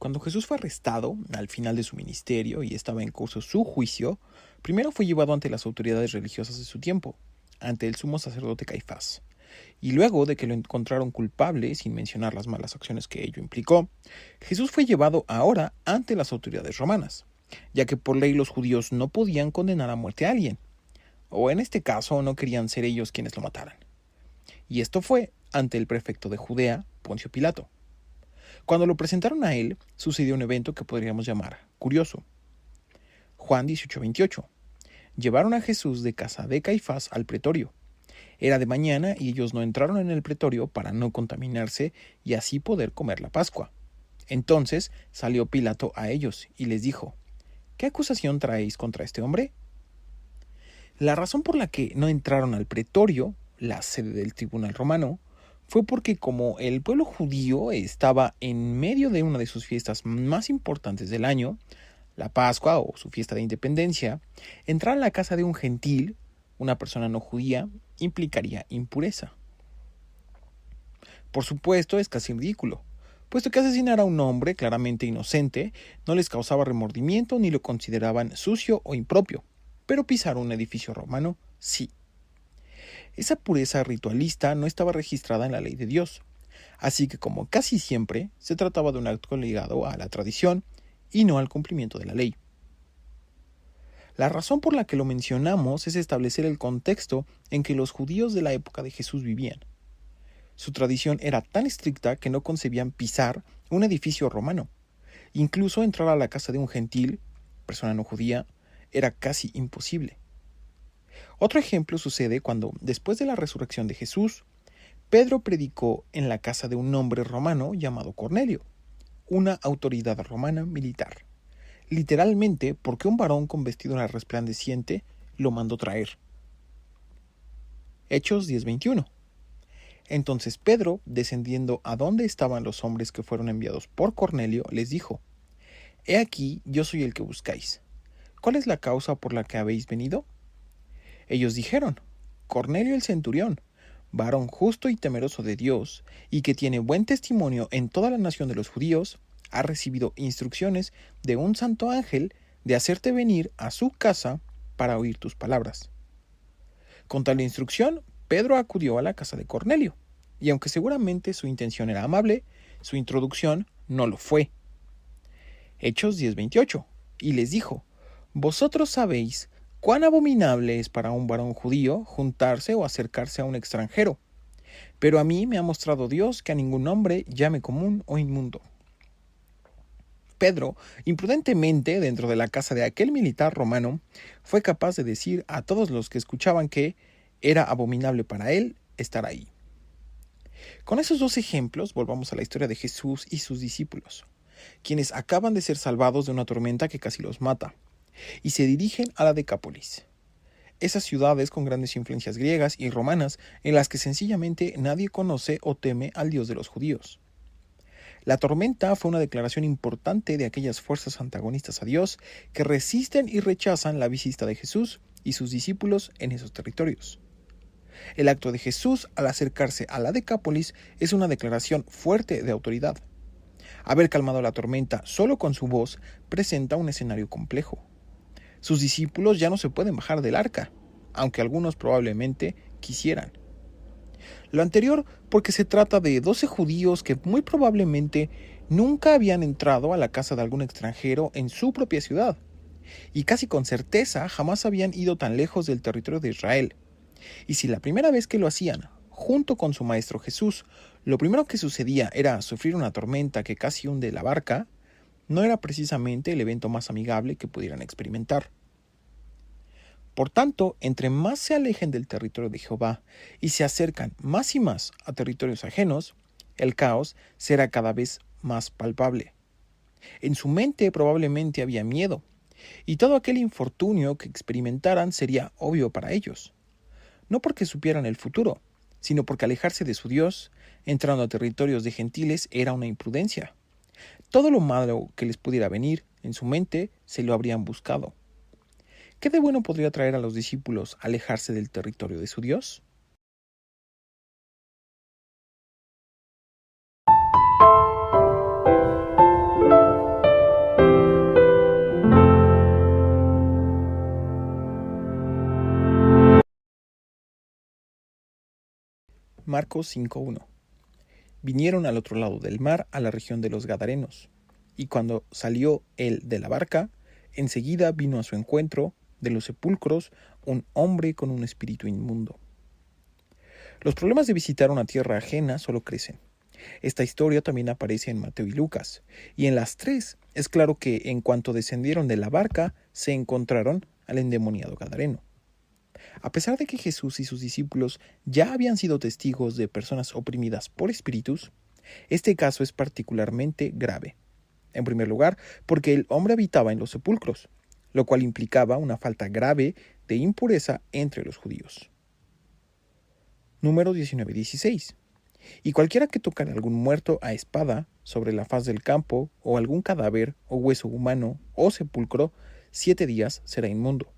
Cuando Jesús fue arrestado al final de su ministerio y estaba en curso su juicio, primero fue llevado ante las autoridades religiosas de su tiempo, ante el sumo sacerdote Caifás. Y luego de que lo encontraron culpable, sin mencionar las malas acciones que ello implicó, Jesús fue llevado ahora ante las autoridades romanas, ya que por ley los judíos no podían condenar a muerte a alguien, o en este caso no querían ser ellos quienes lo mataran. Y esto fue ante el prefecto de Judea, Poncio Pilato. Cuando lo presentaron a él, sucedió un evento que podríamos llamar curioso. Juan 18:28. Llevaron a Jesús de casa de Caifás al pretorio. Era de mañana y ellos no entraron en el pretorio para no contaminarse y así poder comer la Pascua. Entonces salió Pilato a ellos y les dijo: ¿Qué acusación traéis contra este hombre? La razón por la que no entraron al pretorio, la sede del tribunal romano, fue porque como el pueblo judío estaba en medio de una de sus fiestas más importantes del año, la Pascua o su fiesta de independencia, entrar a la casa de un gentil, una persona no judía, implicaría impureza. Por supuesto, es casi ridículo, puesto que asesinar a un hombre claramente inocente no les causaba remordimiento ni lo consideraban sucio o impropio, pero pisar un edificio romano sí. Esa pureza ritualista no estaba registrada en la ley de Dios, así que como casi siempre se trataba de un acto ligado a la tradición y no al cumplimiento de la ley. La razón por la que lo mencionamos es establecer el contexto en que los judíos de la época de Jesús vivían. Su tradición era tan estricta que no concebían pisar un edificio romano. Incluso entrar a la casa de un gentil, persona no judía, era casi imposible. Otro ejemplo sucede cuando, después de la resurrección de Jesús, Pedro predicó en la casa de un hombre romano llamado Cornelio, una autoridad romana militar, literalmente porque un varón con vestidura resplandeciente lo mandó traer. Hechos 10:21. Entonces Pedro, descendiendo a donde estaban los hombres que fueron enviados por Cornelio, les dijo: He aquí, yo soy el que buscáis. ¿Cuál es la causa por la que habéis venido? Ellos dijeron: Cornelio el centurión, varón justo y temeroso de Dios, y que tiene buen testimonio en toda la nación de los judíos, ha recibido instrucciones de un santo ángel de hacerte venir a su casa para oír tus palabras. Con tal instrucción, Pedro acudió a la casa de Cornelio, y aunque seguramente su intención era amable, su introducción no lo fue. Hechos 10:28, y les dijo: Vosotros sabéis cuán abominable es para un varón judío juntarse o acercarse a un extranjero, pero a mí me ha mostrado Dios que a ningún hombre llame común o inmundo. Pedro, imprudentemente dentro de la casa de aquel militar romano, fue capaz de decir a todos los que escuchaban que era abominable para él estar ahí. Con esos dos ejemplos, volvamos a la historia de Jesús y sus discípulos, quienes acaban de ser salvados de una tormenta que casi los mata, y se dirigen a la Decápolis. Esas ciudades con grandes influencias griegas y romanas en las que sencillamente nadie conoce o teme al Dios de los judíos. La tormenta fue una declaración importante de aquellas fuerzas antagonistas a Dios que resisten y rechazan la visita de Jesús y sus discípulos en esos territorios. El acto de Jesús al acercarse a la Decápolis es una declaración fuerte de autoridad. Haber calmado la tormenta solo con su voz presenta un escenario complejo. Sus discípulos ya no se pueden bajar del arca, aunque algunos probablemente quisieran. Lo anterior porque se trata de 12 judíos que muy probablemente nunca habían entrado a la casa de algún extranjero en su propia ciudad, y casi con certeza jamás habían ido tan lejos del territorio de Israel. Y si la primera vez que lo hacían, junto con su maestro Jesús, lo primero que sucedía era sufrir una tormenta que casi hunde la barca, no era precisamente el evento más amigable que pudieran experimentar. Por tanto, entre más se alejen del territorio de Jehová y se acercan más y más a territorios ajenos, el caos será cada vez más palpable. En su mente probablemente había miedo, y todo aquel infortunio que experimentaran sería obvio para ellos. No porque supieran el futuro, sino porque alejarse de su Dios, entrando a territorios de gentiles, era una imprudencia. Todo lo malo que les pudiera venir, en su mente, se lo habrían buscado. ¿Qué de bueno podría traer a los discípulos alejarse del territorio de su Dios? Marcos 5:1. Vinieron al otro lado del mar, a la región de los Gadarenos, y cuando salió él de la barca, enseguida vino a su encuentro de los sepulcros un hombre con un espíritu inmundo. Los problemas de visitar una tierra ajena solo crecen. Esta historia también aparece en Mateo y Lucas, y en las tres es claro que en cuanto descendieron de la barca, se encontraron al endemoniado gadareno. A pesar de que Jesús y sus discípulos ya habían sido testigos de personas oprimidas por espíritus, este caso es particularmente grave. En primer lugar, porque el hombre habitaba en los sepulcros, lo cual implicaba una falta grave de impureza entre los judíos. Número 19:16. Y cualquiera que tocara algún muerto a espada sobre la faz del campo, o algún cadáver, o hueso humano, o sepulcro, 7 días será inmundo.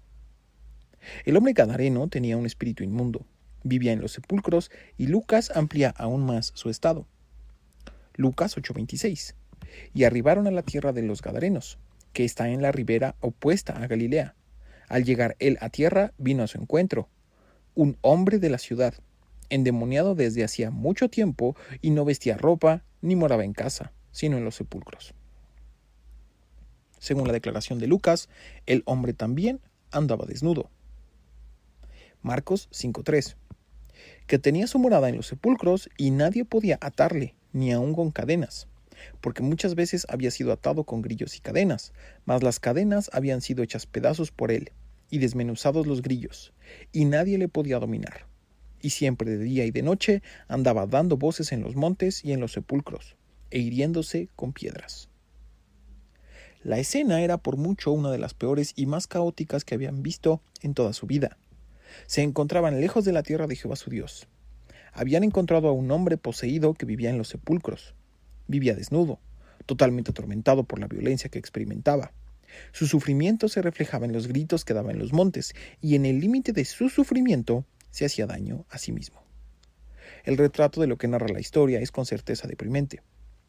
El hombre gadareno tenía un espíritu inmundo, vivía en los sepulcros, y Lucas amplía aún más su estado. Lucas 8:26. Y arribaron a la tierra de los Gadarenos, que está en la ribera opuesta a Galilea. Al llegar él a tierra, vino a su encuentro un hombre de la ciudad, endemoniado desde hacía mucho tiempo, y no vestía ropa, ni moraba en casa, sino en los sepulcros. Según la declaración de Lucas, el hombre también andaba desnudo. Marcos 5:3. Que tenía su morada en los sepulcros, y nadie podía atarle, ni aun con cadenas, porque muchas veces había sido atado con grillos y cadenas, mas las cadenas habían sido hechas pedazos por él, y desmenuzados los grillos, y nadie le podía dominar. Y siempre de día y de noche andaba dando voces en los montes y en los sepulcros, e hiriéndose con piedras. La escena era por mucho una de las peores y más caóticas que habían visto en toda su vida. Se encontraban lejos de la tierra de Jehová su Dios. Habían encontrado a un hombre poseído que vivía en los sepulcros. Vivía desnudo, totalmente atormentado por la violencia que experimentaba. Su sufrimiento se reflejaba en los gritos que daba en los montes, y en el límite de su sufrimiento se hacía daño a sí mismo. El retrato de lo que narra la historia es con certeza deprimente,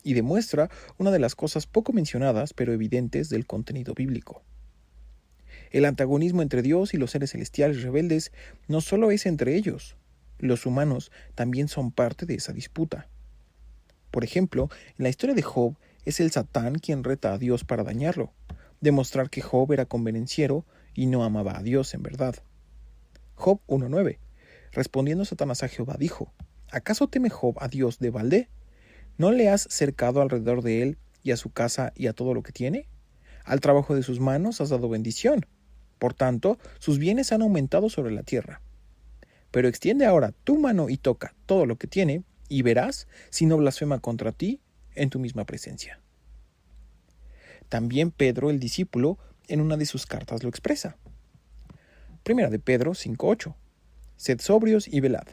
y demuestra una de las cosas poco mencionadas pero evidentes del contenido bíblico. El antagonismo entre Dios y los seres celestiales rebeldes no solo es entre ellos, los humanos también son parte de esa disputa. Por ejemplo, en la historia de Job es el Satán quien reta a Dios para dañarlo, demostrar que Job era convenenciero y no amaba a Dios en verdad. Job 1:9. Respondiendo Satanás a Jehová dijo: ¿Acaso teme Job a Dios de balde? ¿No le has cercado alrededor de él y a su casa y a todo lo que tiene? Al trabajo de sus manos has dado bendición. Por tanto, sus bienes han aumentado sobre la tierra. Pero extiende ahora tu mano y toca todo lo que tiene, y verás si no blasfema contra ti en tu misma presencia. También Pedro, el discípulo, en una de sus cartas lo expresa. Primera de Pedro 5:8. Sed sobrios y velad,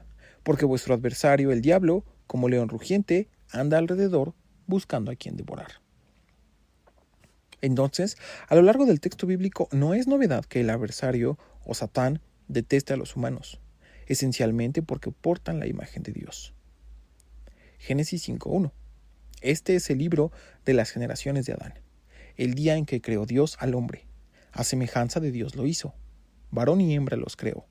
porque vuestro adversario, el diablo, como león rugiente, anda alrededor buscando a quien devorar. Entonces, a lo largo del texto bíblico no es novedad que el adversario, o Satán, deteste a los humanos, esencialmente porque portan la imagen de Dios. Génesis 5:1. Este es el libro de las generaciones de Adán, el día en que creó Dios al hombre. A semejanza de Dios lo hizo. Varón y hembra los creó,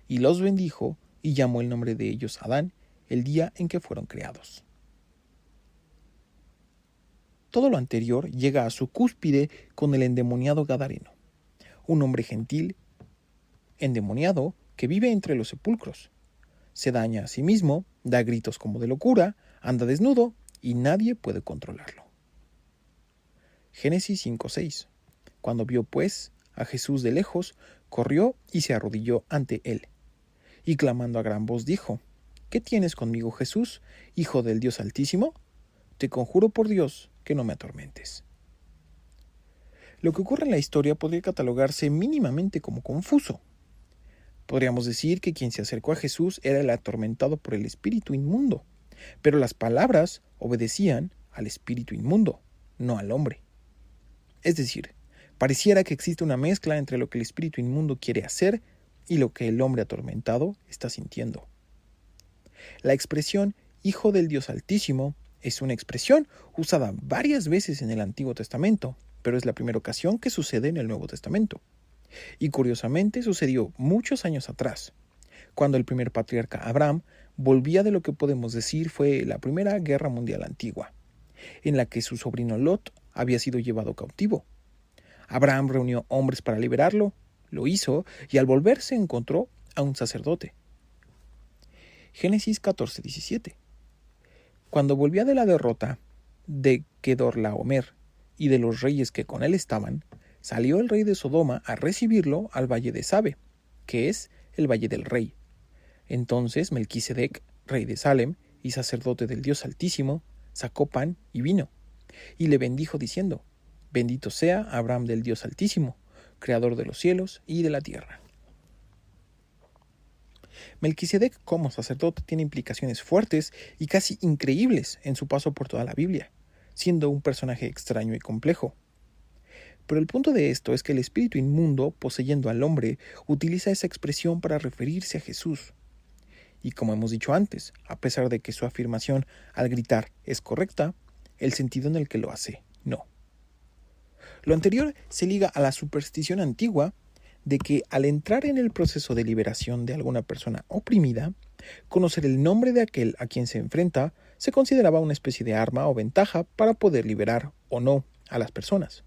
y los bendijo, y llamó el nombre de ellos Adán, el día en que fueron creados. Todo lo anterior llega a su cúspide con el endemoniado gadareno, un hombre gentil, endemoniado, que vive entre los sepulcros. Se daña a sí mismo, da gritos como de locura, anda desnudo, y nadie puede controlarlo. Génesis 5:6. Cuando vio, pues, a Jesús de lejos, corrió y se arrodilló ante él, y clamando a gran voz dijo: ¿Qué tienes conmigo, Jesús, Hijo del Dios Altísimo? Te conjuro por Dios que no me atormentes. Lo que ocurre en la historia podría catalogarse mínimamente como confuso. Podríamos decir que quien se acercó a Jesús era el atormentado por el espíritu inmundo, pero las palabras obedecían al espíritu inmundo, no al hombre. Es decir, pareciera que existe una mezcla entre lo que el espíritu inmundo quiere hacer y lo que el hombre atormentado está sintiendo. La expresión Hijo del Dios Altísimo es una expresión usada varias veces en el Antiguo Testamento, pero es la primera ocasión que sucede en el Nuevo Testamento. Y curiosamente sucedió muchos años atrás, cuando el primer patriarca Abraham volvía de lo que podemos decir fue la Primera Guerra Mundial Antigua, en la que su sobrino Lot había sido llevado cautivo. Abraham reunió hombres para liberarlo, lo hizo y al volver se encontró a un sacerdote. Génesis 14:17. Cuando volvía de la derrota de Kedorlaomer y de los reyes que con él estaban, salió el rey de Sodoma a recibirlo al valle de Sabe, que es el valle del rey. Entonces Melquisedec, rey de Salem y sacerdote del Dios Altísimo, sacó pan y vino, y le bendijo diciendo: Bendito sea Abraham del Dios Altísimo, creador de los cielos y de la tierra. Melquisedec como sacerdote tiene implicaciones fuertes y casi increíbles en su paso por toda la Biblia, siendo un personaje extraño y complejo. Pero el punto de esto es que el espíritu inmundo, poseyendo al hombre, utiliza esa expresión para referirse a Jesús. Y como hemos dicho antes, a pesar de que su afirmación al gritar es correcta, el sentido en el que lo hace no. Lo anterior se liga a la superstición antigua de que al entrar en el proceso de liberación de alguna persona oprimida, conocer el nombre de aquel a quien se enfrenta se consideraba una especie de arma o ventaja para poder liberar o no a las personas.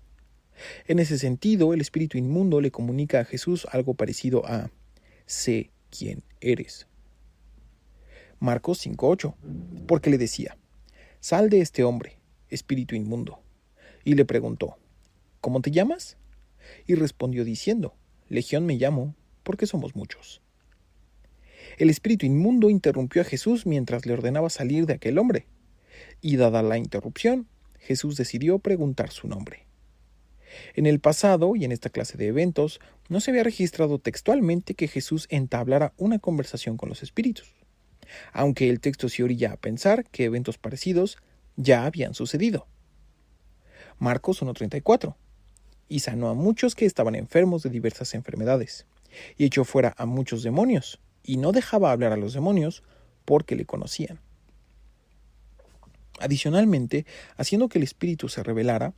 En ese sentido, el espíritu inmundo le comunica a Jesús algo parecido a «sé quién eres». Marcos 5:8, porque le decía: «Sal de este hombre, espíritu inmundo». Y le preguntó: «¿Cómo te llamas?» Y respondió diciendo: «Legión me llamo, porque somos muchos». El espíritu inmundo interrumpió a Jesús mientras le ordenaba salir de aquel hombre, y dada la interrupción, Jesús decidió preguntar su nombre. En el pasado y en esta clase de eventos no se había registrado textualmente que Jesús entablara una conversación con los espíritus, aunque el texto se orilla a pensar que eventos parecidos ya habían sucedido. Marcos 1:34. Y sanó a muchos que estaban enfermos de diversas enfermedades, y echó fuera a muchos demonios, y no dejaba hablar a los demonios porque le conocían. Adicionalmente, haciendo que el espíritu se revelara,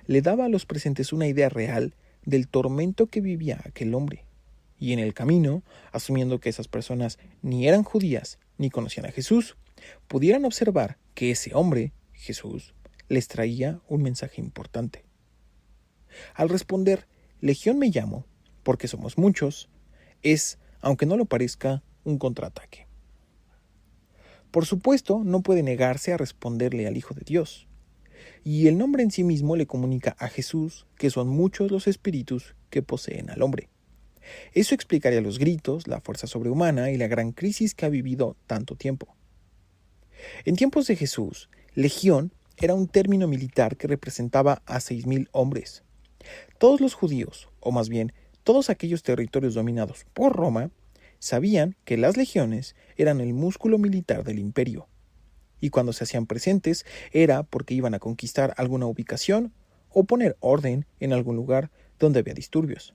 le daba a los presentes una idea real del tormento que vivía aquel hombre, y en el camino, asumiendo que esas personas ni eran judías ni conocían a Jesús, pudieran observar que ese hombre, Jesús, les traía un mensaje importante. Al responder, Legión me llamo, porque somos muchos, es, aunque no lo parezca, un contraataque. Por supuesto, no puede negarse a responderle al Hijo de Dios, y el nombre en sí mismo le comunica a Jesús que son muchos los espíritus que poseen al hombre. Eso explicaría los gritos, la fuerza sobrehumana y la gran crisis que ha vivido tanto tiempo. En tiempos de Jesús, legión era un término militar que representaba a 6,000 hombres. Todos los judíos, o más bien todos aquellos territorios dominados por Roma, sabían que las legiones eran el músculo militar del imperio, y cuando se hacían presentes era porque iban a conquistar alguna ubicación o poner orden en algún lugar donde había disturbios.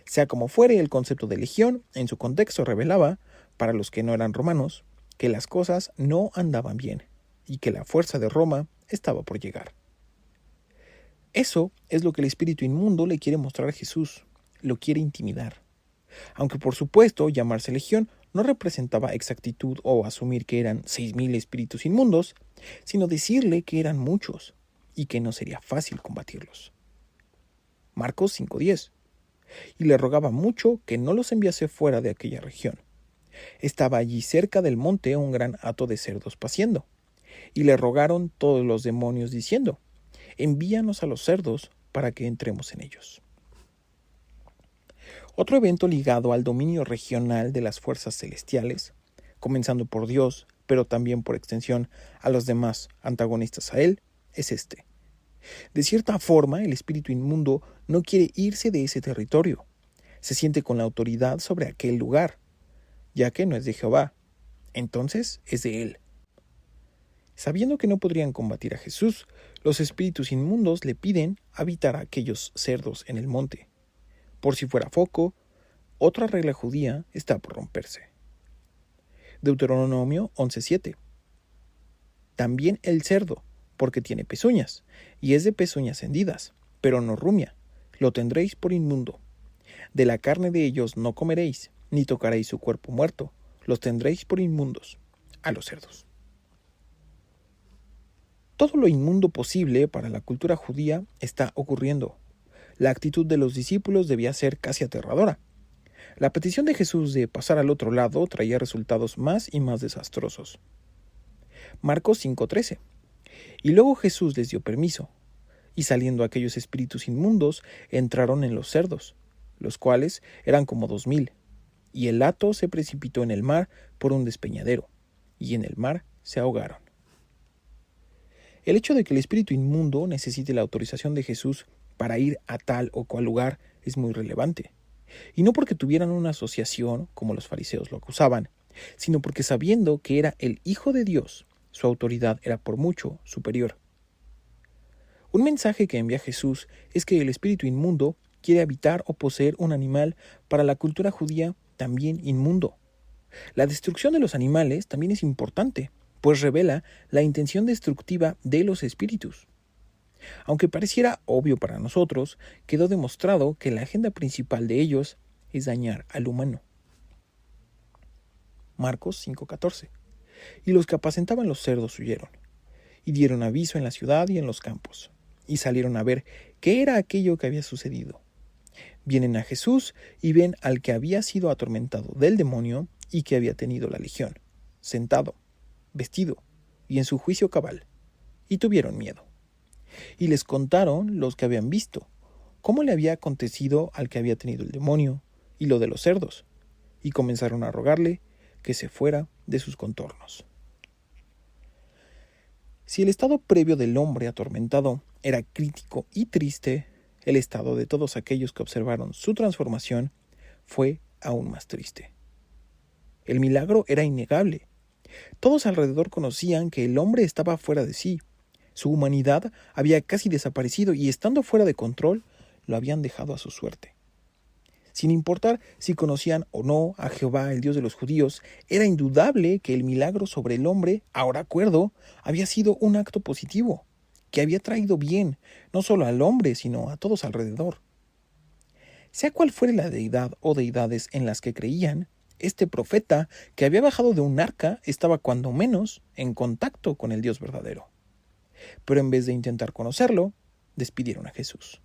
Sea como fuere, el concepto de legión en su contexto revelaba, para los que no eran romanos, que las cosas no andaban bien y que la fuerza de Roma estaba por llegar. Eso es lo que el espíritu inmundo le quiere mostrar a Jesús, lo quiere intimidar. Aunque por supuesto llamarse legión no representaba exactitud o asumir que eran 6,000 espíritus inmundos, sino decirle que eran muchos y que no sería fácil combatirlos. Marcos 5:10. Y le rogaba mucho que no los enviase fuera de aquella región. Estaba allí cerca del monte un gran hato de cerdos paciendo, y le rogaron todos los demonios diciendo: envíanos a los cerdos para que entremos en ellos. Otro evento ligado al dominio regional de las fuerzas celestiales, comenzando por Dios, pero también por extensión a los demás antagonistas a él, es este. De cierta forma, el espíritu inmundo no quiere irse de ese territorio. Se siente con la autoridad sobre aquel lugar, ya que no es de Jehová, entonces es de él. Sabiendo que no podrían combatir a Jesús, los espíritus inmundos le piden habitar a aquellos cerdos en el monte. Por si fuera foco, otra regla judía está por romperse. Deuteronomio 11:7. También el cerdo, porque tiene pezuñas, y es de pezuñas hendidas, pero no rumia, lo tendréis por inmundo. De la carne de ellos no comeréis, ni tocaréis su cuerpo muerto, los tendréis por inmundos, a los cerdos. Todo lo inmundo posible para la cultura judía está ocurriendo. La actitud de los discípulos debía ser casi aterradora. La petición de Jesús de pasar al otro lado traía resultados más y más desastrosos. Marcos 5:13. Y luego Jesús les dio permiso, y saliendo aquellos espíritus inmundos, entraron en los cerdos, los cuales eran como 2000, y el hato se precipitó en el mar por un despeñadero, y en el mar se ahogaron. El hecho de que el espíritu inmundo necesite la autorización de Jesús para ir a tal o cual lugar es muy relevante, y no porque tuvieran una asociación, como los fariseos lo acusaban, sino porque sabiendo que era el Hijo de Dios, su autoridad era por mucho superior. Un mensaje que envía Jesús es que el espíritu inmundo quiere habitar o poseer un animal para la cultura judía también inmundo. La destrucción de los animales también es importante, pues revela la intención destructiva de los espíritus. Aunque pareciera obvio para nosotros, quedó demostrado que la agenda principal de ellos es dañar al humano. Marcos 5:14. Y los que apacentaban los cerdos huyeron, y dieron aviso en la ciudad y en los campos, y salieron a ver qué era aquello que había sucedido. Vienen a Jesús y ven al que había sido atormentado del demonio y que había tenido la legión, sentado, vestido y en su juicio cabal, y tuvieron miedo. Y les contaron los que habían visto, cómo le había acontecido al que había tenido el demonio y lo de los cerdos, y comenzaron a rogarle que se fuera de sus contornos. Si el estado previo del hombre atormentado era crítico y triste, el estado de todos aquellos que observaron su transformación fue aún más triste. El milagro era innegable. Todos alrededor conocían que el hombre estaba fuera de sí. Su humanidad había casi desaparecido y, estando fuera de control, lo habían dejado a su suerte. Sin importar si conocían o no a Jehová, el Dios de los judíos, era indudable que el milagro sobre el hombre, ahora cuerdo, había sido un acto positivo, que había traído bien, no solo al hombre, sino a todos alrededor. Sea cual fuere la deidad o deidades en las que creían, este profeta, que había bajado de un arca, estaba cuando menos en contacto con el Dios verdadero. Pero en vez de intentar conocerlo, despidieron a Jesús.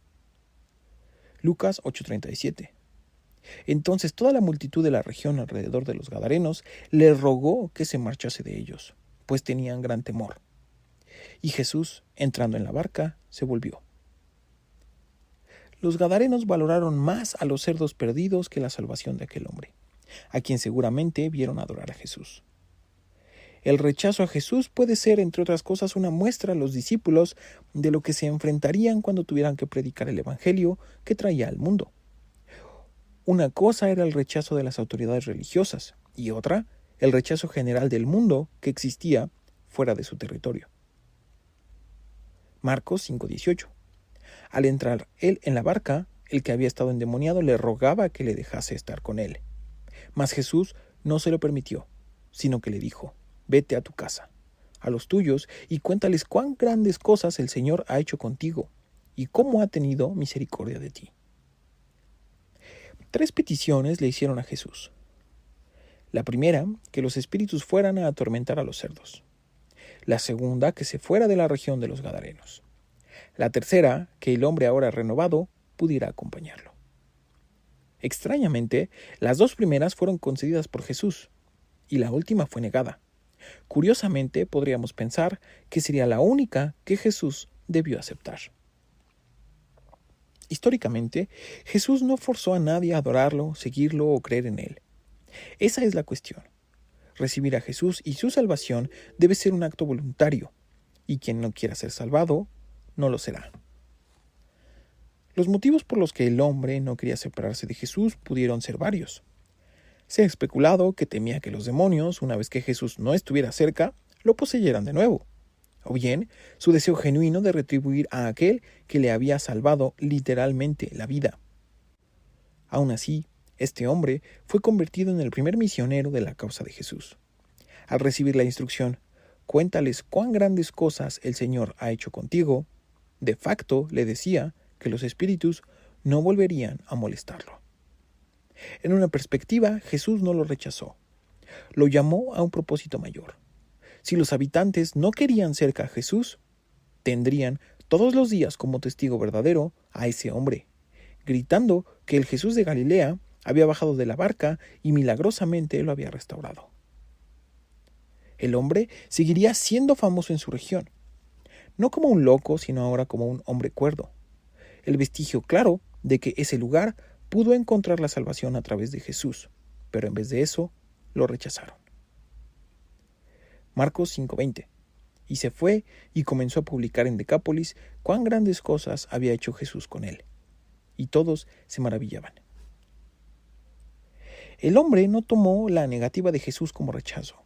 Lucas 8:37. Entonces toda la multitud de la región alrededor de los Gadarenos le rogó que se marchase de ellos, pues tenían gran temor. Y Jesús, entrando en la barca, se volvió. Los Gadarenos valoraron más a los cerdos perdidos que la salvación de aquel hombre, a quien seguramente vieron adorar a Jesús. El rechazo a Jesús puede ser, entre otras cosas, una muestra a los discípulos de lo que se enfrentarían cuando tuvieran que predicar el evangelio que traía al mundo. Una cosa era el rechazo de las autoridades religiosas y otra, el rechazo general del mundo que existía fuera de su territorio. Marcos 5:18. Al entrar él en la barca, el que había estado endemoniado le rogaba que le dejase estar con él. Mas Jesús no se lo permitió, sino que le dijo: vete a tu casa, a los tuyos, y cuéntales cuán grandes cosas el Señor ha hecho contigo, y cómo ha tenido misericordia de ti. 3 peticiones le hicieron a Jesús. La primera, que los espíritus fueran a atormentar a los cerdos. La segunda, que se fuera de la región de los Gadarenos. La tercera, que el hombre ahora renovado pudiera acompañarlo. Extrañamente, las 2 primeras fueron concedidas por Jesús, y la última fue negada. Curiosamente, podríamos pensar que sería la única que Jesús debió aceptar. Históricamente, Jesús no forzó a nadie a adorarlo, seguirlo o creer en él. Esa es la cuestión. Recibir a Jesús y su salvación debe ser un acto voluntario, y quien no quiera ser salvado, no lo será. Los motivos por los que el hombre no quería separarse de Jesús pudieron ser varios. Se ha especulado que temía que los demonios, una vez que Jesús no estuviera cerca, lo poseyeran de nuevo. O bien, su deseo genuino de retribuir a aquel que le había salvado literalmente la vida. Aún así, este hombre fue convertido en el primer misionero de la causa de Jesús. Al recibir la instrucción, cuéntales cuán grandes cosas el Señor ha hecho contigo, de facto le decía que los espíritus no volverían a molestarlo. En una perspectiva, Jesús no lo rechazó, lo llamó a un propósito mayor. Si los habitantes no querían cerca a Jesús, tendrían todos los días como testigo verdadero a ese hombre, gritando que el Jesús de Galilea había bajado de la barca y milagrosamente lo había restaurado. El hombre seguiría siendo famoso en su región, no como un loco, sino ahora como un hombre cuerdo, el vestigio claro de que ese lugar pudo encontrar la salvación a través de Jesús, pero en vez de eso, lo rechazaron. Marcos 5:20. Y se fue y comenzó a publicar en Decápolis cuán grandes cosas había hecho Jesús con él. Y todos se maravillaban. El hombre no tomó la negativa de Jesús como rechazo.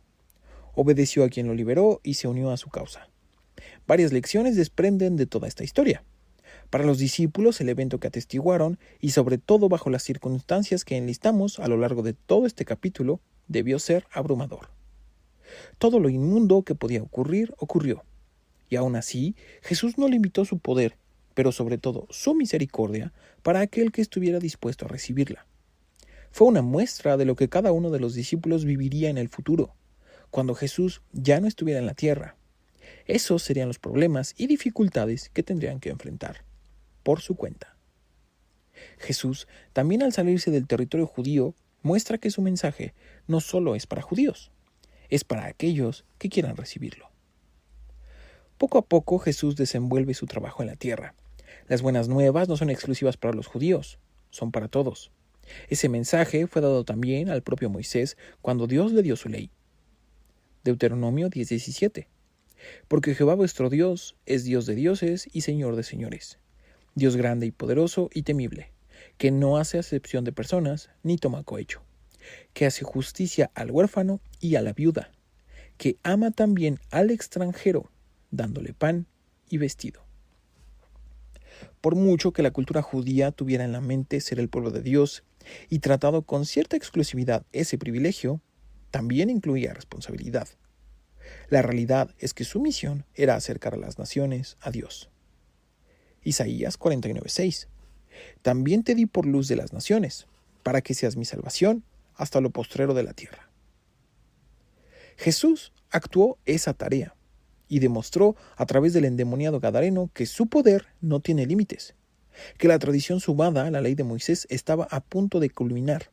Obedeció a quien lo liberó y se unió a su causa. Varias lecciones desprenden de toda esta historia. Para los discípulos, el evento que atestiguaron, y sobre todo bajo las circunstancias que enlistamos a lo largo de todo este capítulo, debió ser abrumador. Todo lo inmundo que podía ocurrir, ocurrió. Y aún así, Jesús no limitó su poder, pero sobre todo su misericordia, para aquel que estuviera dispuesto a recibirla. Fue una muestra de lo que cada uno de los discípulos viviría en el futuro, cuando Jesús ya no estuviera en la tierra. Esos serían los problemas y dificultades que tendrían que enfrentar, por su cuenta. Jesús, también al salirse del territorio judío, muestra que su mensaje no solo es para judíos, es para aquellos que quieran recibirlo. Poco a poco Jesús desenvuelve su trabajo en la tierra. Las buenas nuevas no son exclusivas para los judíos, son para todos. Ese mensaje fue dado también al propio Moisés cuando Dios le dio su ley. Deuteronomio 10:17. Porque Jehová vuestro Dios es Dios de dioses y Señor de señores, Dios grande y poderoso y temible, que no hace acepción de personas ni toma cohecho, que hace justicia al huérfano y a la viuda, que ama también al extranjero, dándole pan y vestido. Por mucho que la cultura judía tuviera en la mente ser el pueblo de Dios y tratado con cierta exclusividad ese privilegio, también incluía responsabilidad. La realidad es que su misión era acercar a las naciones a Dios. Isaías 49:6. También te di por luz de las naciones, para que seas mi salvación hasta lo postrero de la tierra. Jesús actuó esa tarea y demostró a través del endemoniado gadareno que su poder no tiene límites, que la tradición sumada a la ley de Moisés estaba a punto de culminar,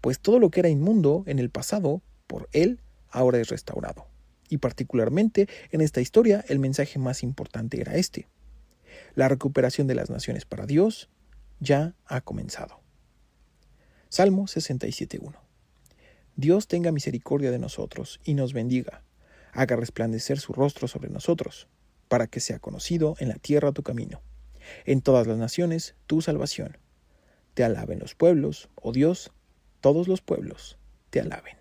pues todo lo que era inmundo en el pasado, por él, ahora es restaurado. Y particularmente en esta historia el mensaje más importante era este: la recuperación de las naciones para Dios ya ha comenzado. Salmo 67:1. Dios tenga misericordia de nosotros y nos bendiga, haga resplandecer su rostro sobre nosotros, para que sea conocido en la tierra tu camino, en todas las naciones tu salvación. Te alaben los pueblos, oh Dios, todos los pueblos te alaben.